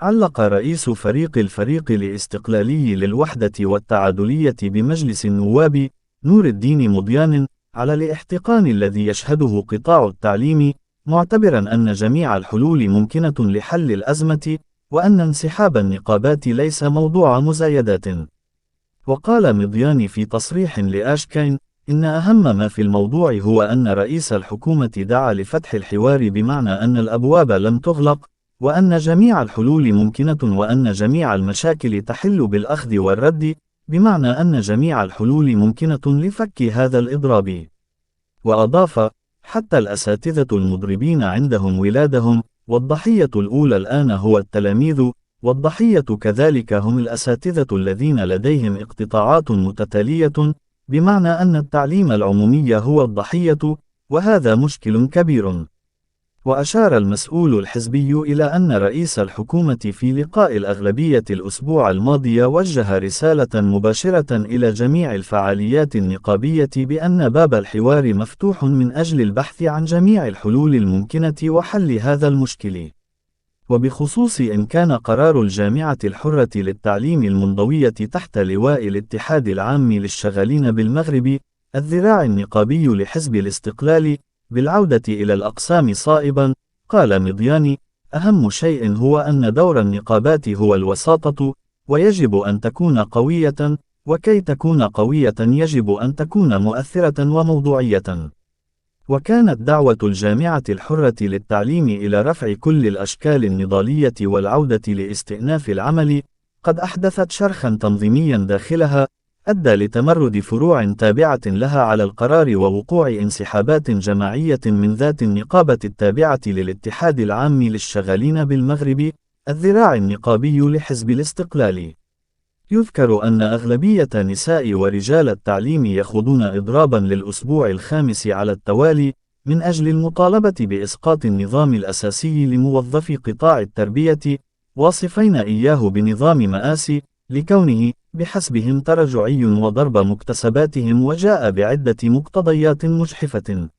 علق رئيس الفريق الاستقلالي للوحدة والتعادلية بمجلس النواب نور الدين مضيان على الاحتقان الذي يشهده قطاع التعليم، معتبرا أن جميع الحلول ممكنة لحل الأزمة، وأن انسحاب النقابات ليس موضوع مزايدات. وقال مضيان في تصريح لآشكين إن أهم ما في الموضوع هو أن رئيس الحكومة دعا لفتح الحوار، بمعنى أن الأبواب لم تغلق، وأن جميع الحلول ممكنة، وأن جميع المشاكل تحل بالأخذ والرد، بمعنى أن جميع الحلول ممكنة لفك هذا الإضراب. وأضاف: حتى الأساتذة المضربين عندهم ولادهم، والضحية الأولى الآن هو التلاميذ، والضحية كذلك هم الأساتذة الذين لديهم اقتطاعات متتالية، بمعنى أن التعليم العمومي هو الضحية، وهذا مشكل كبير. وأشار المسؤول الحزبي إلى أن رئيس الحكومة في لقاء الأغلبية الأسبوع الماضي وجه رسالة مباشرة إلى جميع الفعاليات النقابية بأن باب الحوار مفتوح من أجل البحث عن جميع الحلول الممكنة وحل هذا المشكل. وبخصوص إن كان قرار الجامعة الحرة للتعليم المنضوية تحت لواء الاتحاد العام للشغالين بالمغرب، الذراع النقابي لحزب الاستقلال، بالعودة إلى الأقسام صائبا، قال مضيان: أهم شيء هو أن دور النقابات هو الوساطة، ويجب أن تكون قوية، وكي تكون قوية يجب أن تكون مؤثرة وموضوعية. وكانت دعوة الجامعة الحرة للتعليم إلى رفع كل الأشكال النضالية والعودة لاستئناف العمل قد أحدثت شرخا تنظيميا داخلها، أدى لتمرد فروع تابعة لها على القرار ووقوع انسحابات جماعية من ذات النقابة التابعة للاتحاد العام للشغالين بالمغرب، الذراع النقابي لحزب الاستقلال. يذكر أن أغلبية نساء ورجال التعليم يخوضون إضرابا للأسبوع الخامس على التوالي من أجل المطالبة بإسقاط النظام الأساسي لموظفي قطاع التربية، واصفين إياه بنظام مآسي، لكونه بحسبهم تراجعي وضرب مكتسباتهم، وجاء بعدة مقتضيات مجحفة.